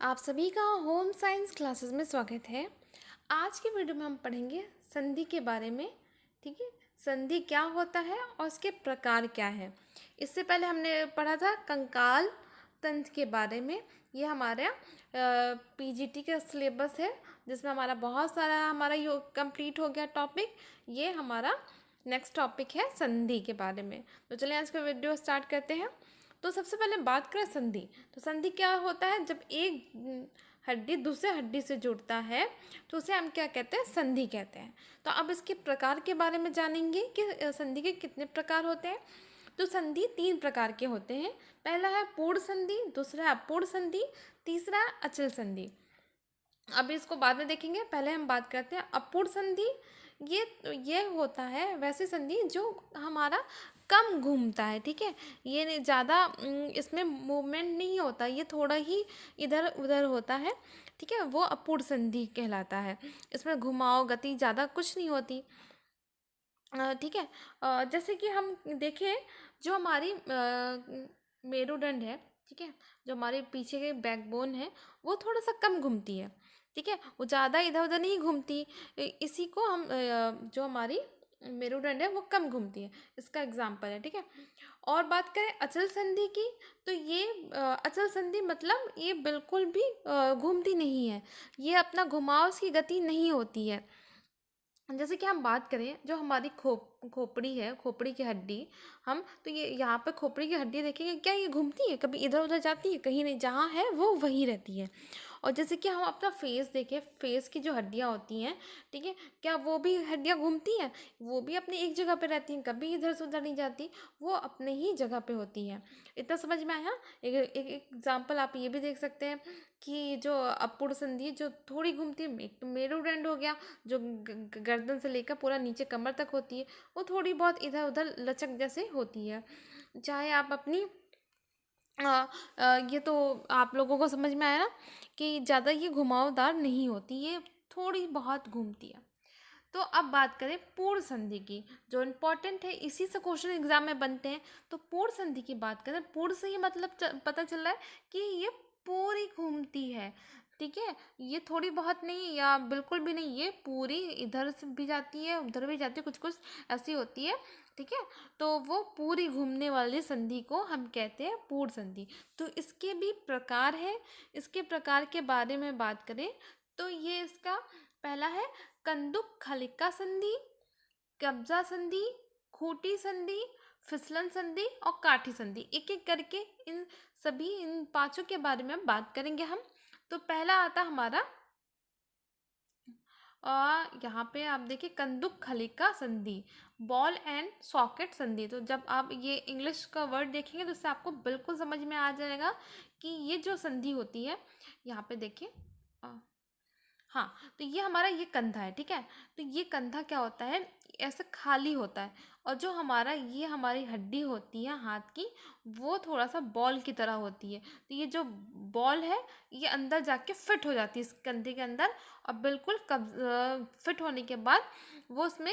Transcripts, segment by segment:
आप सभी का होम साइंस क्लासेस में स्वागत है। आज की वीडियो में हम पढ़ेंगे संधि के बारे में। ठीक है, संधि क्या होता है और इसके प्रकार क्या है। इससे पहले हमने पढ़ा था कंकाल तंत्र के बारे में। ये हमारा पीजीटी का सिलेबस है, जिसमें हमारा बहुत सारा हमारा यो कंप्लीट हो गया टॉपिक। ये हमारा नेक्स्ट टॉपिक है संधि के बारे में। तो चलिए आज का वीडियो स्टार्ट करते हैं। तो सबसे पहले बात करें संधि। तो संधि क्या होता है? जब एक हड्डी दूसरे हड्डी से जुड़ता है तो उसे हम क्या कहते हैं? संधि कहते हैं। तो अब इसके प्रकार के बारे में जानेंगे कि संधि के कितने प्रकार होते हैं। तो संधि 3 प्रकार के होते हैं। पहला है पूर्ण संधि, दूसरा है अपूर्ण संधि, तीसरा है अचल संधि। अब इसको बाद में देखेंगे, पहले हम बात करते हैं अपूर्ण संधि। ये होता है वैसे संधि जो हमारा कम घूमता है। ठीक है, ये ज़्यादा इसमें मूवमेंट नहीं होता, ये थोड़ा ही इधर उधर होता है। ठीक है, वो अपूर्ण संधि कहलाता है। इसमें घुमाव गति ज़्यादा कुछ नहीं होती। ठीक है, जैसे कि हम देखें, जो हमारी मेरुदंड है, ठीक है, जो हमारे पीछे के बैकबोन है, वो थोड़ा सा कम घूमती है। ठीक है, वो ज़्यादा इधर उधर नहीं घूमती। इसी को हम जो हमारी मेरुदंड है वो कम घूमती है, इसका एग्जाम्पल है। ठीक है, और बात करें अचल संधि की, तो ये अचल संधि मतलब ये बिल्कुल भी घूमती नहीं है। ये अपना घुमाव, इसकी गति नहीं होती है। जैसे कि हम बात करें, जो हमारी खोपड़ी है, खोपड़ी की हड्डी, हम तो ये यहाँ पे खोपड़ी की हड्डी देखेंगे, क्या ये घूमती है? कभी इधर उधर जाती है? कहीं नहीं, जहाँ है वो वहीं रहती है। और जैसे कि हम अपना फेस देखें, फेस की जो हड्डियाँ होती हैं, ठीक है, क्या वो भी हड्डियाँ घूमती हैं? वो भी अपनी एक जगह पे रहती हैं, कभी इधर से उधर नहीं जाती, वो अपने ही जगह पे होती हैं। इतना समझ में आया? एक एग्जाम्पल आप ये भी देख सकते हैं कि जो अपूर्ण संधि जो थोड़ी घूमती है, एक तो मेरुदंड हो गया, जो गर्दन से लेकर पूरा नीचे कमर तक होती है, वो थोड़ी बहुत इधर उधर लचक जैसे होती है। चाहे आप अपनी ये तो आप लोगों को समझ में आया ना कि ज़्यादा ये घुमावदार नहीं होती, ये थोड़ी बहुत घूमती है। तो अब बात करें पूर्ण संधि की, जो इम्पोर्टेंट है, इसी से क्वेश्चन एग्जाम में बनते हैं। तो पूर्ण संधि की बात करें, पूर्ण से ही मतलब पता चल रहा है कि ये पूरी घूमती है। ठीक है, ये थोड़ी बहुत नहीं या बिल्कुल भी नहीं, ये पूरी इधर से भी जाती है उधर भी जाती है, कुछ कुछ ऐसी होती है। ठीक है, तो वो पूरी घूमने वाली संधि को हम कहते हैं पूर्ण संधि। तो इसके भी प्रकार है। इसके प्रकार के बारे में बात करें तो ये इसका पहला है कंदुक खलिका संधि, कब्जा संधि, खूंटी संधि, फिसलन संधि और काठी संधि। एक एक करके इन पांचों के बारे में बात करेंगे हम। तो पहला आता हमारा यहाँ पे आप देखिए कंदुक खलिका संधि, बॉल एंड सॉकेट संधि। तो जब आप ये इंग्लिश का वर्ड देखेंगे तो इससे आपको बिल्कुल समझ में आ जाएगा कि ये जो संधि होती है, यहाँ पे देखिए, हाँ, तो ये हमारा ये कंधा है। ठीक है, तो ये कंधा क्या होता है? ऐसे खाली होता है। और जो हमारा ये हमारी हड्डी होती है हाथ की, वो थोड़ा सा बॉल की तरह होती है। तो ये जो बॉल है, ये अंदर जाके फिट हो जाती है इस कंधे के अंदर। और बिल्कुल फिट होने के बाद वो उसमें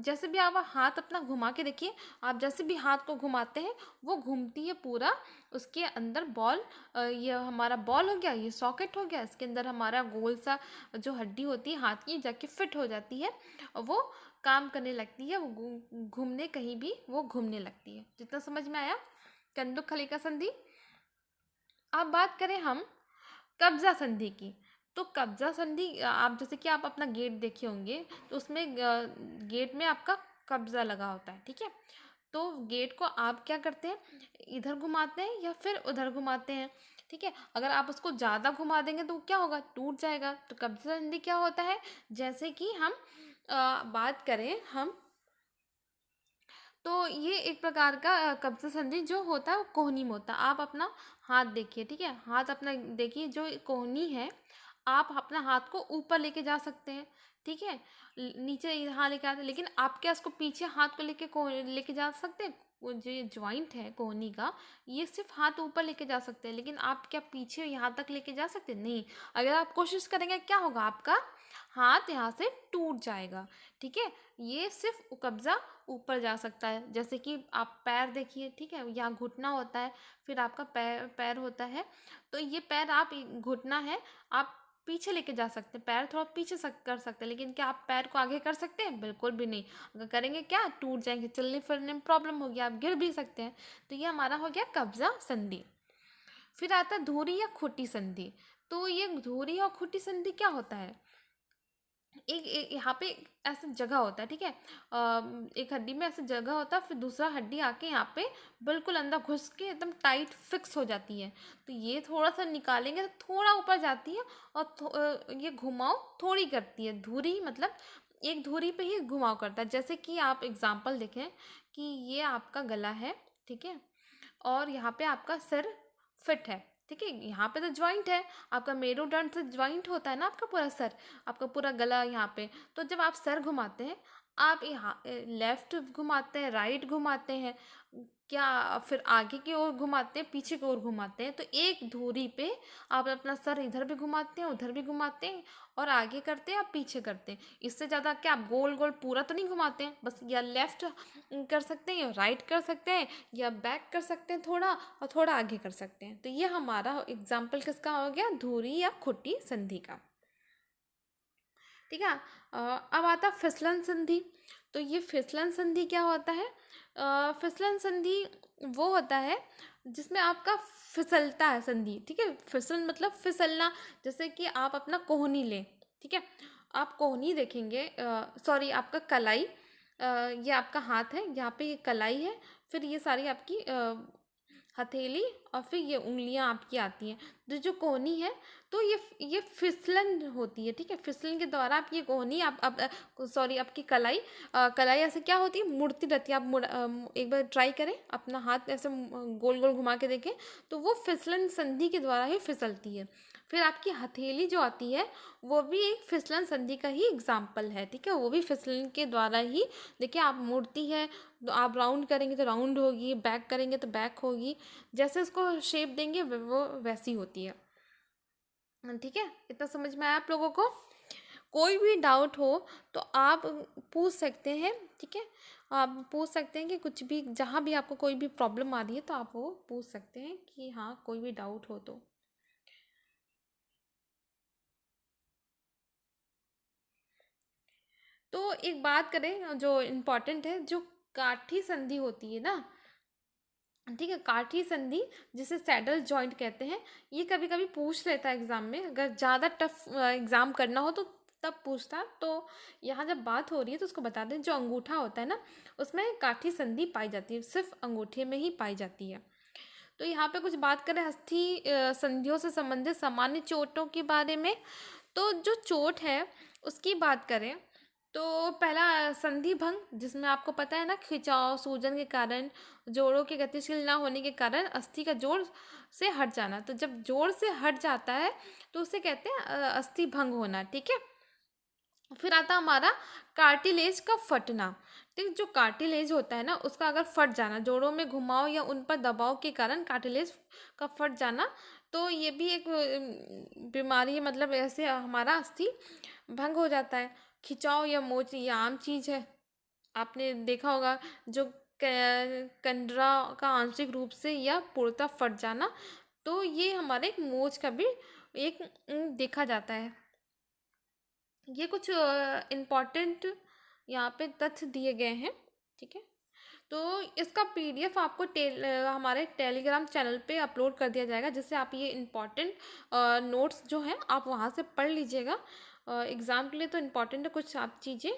जैसे भी आप हाथ अपना घुमा के देखिए, आप जैसे भी हाथ को घुमाते हैं वो घूमती है पूरा। उसके अंदर बॉल, ये हमारा बॉल हो गया, ये सॉकेट हो गया, इसके अंदर हमारा गोल सा जो हड्डी होती है हाथ की जाके फिट हो जाती है और वो काम करने लगती है, वो घूमने कहीं भी वो घूमने लगती है। जितना समझ में आया कंदुक खलिका संधि। अब बात करें हम कब्जा संधि की। तो कब्जा संधि, आप जैसे कि आप अपना गेट देखे होंगे, तो उसमें गेट में आपका कब्जा लगा होता है। ठीक है, तो गेट को आप क्या करते हैं? इधर घुमाते हैं या फिर उधर घुमाते हैं। ठीक है, अगर आप उसको ज़्यादा घुमा देंगे तो क्या होगा? टूट जाएगा। तो कब्जा संधि क्या होता है? जैसे कि हम बात करें हम, तो ये एक प्रकार का कब्जा संधि जो होता है वो कोहनी में होता है। आप अपना हाथ देखिए, ठीक है, हाथ अपना देखिए, जो कोहनी है, आप अपना हाथ को ऊपर लेके जा सकते हैं। ठीक है, नीचे यहाँ लेके आते हैं, लेकिन आप क्या इसको पीछे हाथ को लेके जा सकते हैं? वो जो जॉइंट है कोहनी का, ये सिर्फ हाथ ऊपर लेके जा सकते हैं, लेकिन आप क्या पीछे यहाँ तक लेके जा सकते हैं? नहीं। अगर आप कोशिश करेंगे क्या होगा, आपका हाथ यहाँ से टूट जाएगा। ठीक है, ये सिर्फ कब्जा ऊपर जा सकता है। जैसे कि आप पैर देखिए, ठीक है, यहाँ घुटना होता है, फिर आपका पैर पैर होता है, तो ये पैर आप घुटना है, आप पीछे लेके जा सकते हैं, पैर थोड़ा पीछे कर सकते हैं, लेकिन क्या आप पैर को आगे कर सकते हैं? बिल्कुल भी नहीं। अगर करेंगे क्या, टूट जाएंगे, चलने फिरने में प्रॉब्लम होगी, आप गिर भी सकते हैं। तो ये हमारा हो गया कब्जा संधि। फिर आता है धुरी या खुटी संधि। तो ये धुरी और खुटी संधि क्या होता है? यहाँ पे ऐसा जगह होता है, ठीक है, एक हड्डी में ऐसा जगह होता है, फिर दूसरा हड्डी आके यहाँ पे बिल्कुल अंदर घुस के एकदम टाइट फिक्स हो जाती है। तो ये थोड़ा सा निकालेंगे तो थोड़ा ऊपर जाती है, और ये घुमाव थोड़ी करती है। धुरी मतलब एक धुरी पे ही घुमाव करता है। जैसे कि आप एग्जाम्पल देखें कि ये आपका गला है, ठीक है, और यहाँ पे आपका सिर फिट है, ठीक है, यहाँ पे तो ज्वाइंट है, आपका मेरुदंड से ज्वाइंट होता है ना, आपका पूरा सर, आपका पूरा गला यहाँ पे। तो जब आप सर घुमाते हैं, आप यहाँ लेफ्ट घुमाते हैं, राइट घुमाते हैं, क्या फिर आगे की ओर घुमाते हैं, पीछे की ओर घुमाते हैं, तो एक धुरी पे आप अपना सर इधर भी घुमाते हैं, उधर भी घुमाते हैं, और आगे करते हैं, आप पीछे करते हैं। इससे ज़्यादा क्या आप गोल गोल पूरा तो नहीं घुमाते हैं, बस या लेफ्ट कर सकते हैं, या राइट कर सकते हैं, या बैक कर सकते हैं थोड़ा, और थोड़ा आगे कर सकते हैं। तो ये हमारा एग्जाम्पल किसका हो गया, धुरी या खुटी संधि का। ठीक है, अब आता फिसलन संधि। तो ये फिसलन संधि क्या होता है? फिसलन संधि वो होता है जिसमें आपका फिसलता है संधि, ठीक है, फिसल मतलब फिसलना। जैसे कि आप अपना कोहनी लें, ठीक है, आप कोहनी देखेंगे, सॉरी आपका कलाई, ये आपका हाथ है, यहाँ पे ये कलाई है, फिर ये सारी आपकी हथेली, और फिर ये उंगलियां आपकी आती हैं, जो कोहनी है। तो ये फिसलन होती है, ठीक है, फिसलन के द्वारा आप ये कोहनी आप सॉरी आपकी कलाई, कलाई ऐसे क्या होती है, मुड़ती रहती है। आप एक बार ट्राई करें, अपना हाथ ऐसे गोल गोल घुमा के देखें, तो वो फिसलन संधि के द्वारा ही फिसलती है। फिर आपकी हथेली जो आती है, वो भी एक फिसलन संधि का ही एग्जाम्पल है, ठीक है, वो भी फिसलन के द्वारा ही, देखिए आप मुड़ती है, तो आप राउंड करेंगे तो राउंड होगी, बैक करेंगे तो बैक होगी, जैसे उसको शेप देंगे वो वैसी होती है। ठीक है, इतना समझ में आया आप लोगों को? कोई भी डाउट हो तो आप पूछ सकते हैं, ठीक है, आप पूछ सकते हैं कि कुछ भी, जहाँ भी आपको कोई भी प्रॉब्लम आ रही है तो आप वो पूछ सकते हैं कि हाँ कोई भी डाउट हो तो एक बात करें जो इम्पोर्टेंट है, जो काठी संधि होती है ना, ठीक है, काठी संधि जिसे सैडल जॉइंट कहते हैं, ये कभी कभी पूछ लेता है एग्जाम में, अगर ज़्यादा टफ एग्जाम करना हो तो तब पूछता है। तो यहाँ जब बात हो रही है तो उसको बता दें, जो अंगूठा होता है ना, उसमें काठी संधि पाई जाती है, सिर्फ अंगूठे में ही पाई जाती है। तो यहाँ पे कुछ बात करें अस्थि संधियों से संबंधित सामान्य चोटों के बारे में। तो जो चोट है उसकी बात करें तो पहला संधि भंग, जिसमें आपको पता है ना, खिंचाव सूजन के कारण, जोड़ों के गतिशील ना होने के कारण अस्थि का जोड़ से हट जाना। तो जब जोड़ से हट जाता है तो उसे कहते हैं अस्थि भंग होना, ठीक है। फिर आता हमारा कार्टिलेज का फटना। ठीक, जो कार्टिलेज होता है ना, उसका अगर फट जाना, जोड़ों में घुमाव या उन पर दबाव के कारण कार्टिलेज का फट जाना, तो ये भी एक बीमारी है, मतलब ऐसे हमारा अस्थि भंग हो जाता है। खिंचाव या मोच ये आम चीज़ है, आपने देखा होगा, जो कंडरा का आंशिक रूप से या पूर्णतः फट जाना, तो ये हमारे एक मोच का भी एक देखा जाता है। ये कुछ इम्पॉर्टेंट यहाँ पे तथ्य दिए गए हैं, ठीक है। तो इसका पीडीएफ आपको हमारे टेलीग्राम चैनल पे अपलोड कर दिया जाएगा, जिससे आप ये इम्पॉर्टेंट नोट्स जो हैं आप वहाँ से पढ़ लीजिएगा। एग्ज़ाम के लिए तो इम्पॉर्टेंट है, कुछ आप चीज़ें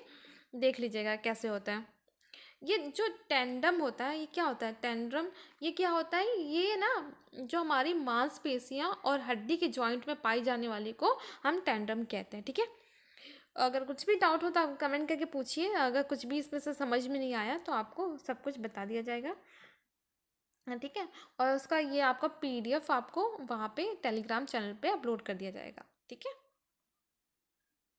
देख लीजिएगा कैसे होता है। ये जो टेंडम होता है, ये क्या होता है टेंड्रम, ये क्या होता है, ये ना जो हमारी मांसपेशियाँ और हड्डी के जॉइंट में पाई जाने वाली को हम टेंडम कहते हैं, ठीक है। अगर कुछ भी डाउट हो तो आप कमेंट करके पूछिए, अगर कुछ भी इसमें से समझ में नहीं आया तो आपको सब कुछ बता दिया जाएगा, ठीक है। और उसका ये आपका पीडीएफ आपको वहाँ पे टेलीग्राम चैनल पे अपलोड कर दिया जाएगा, ठीक है।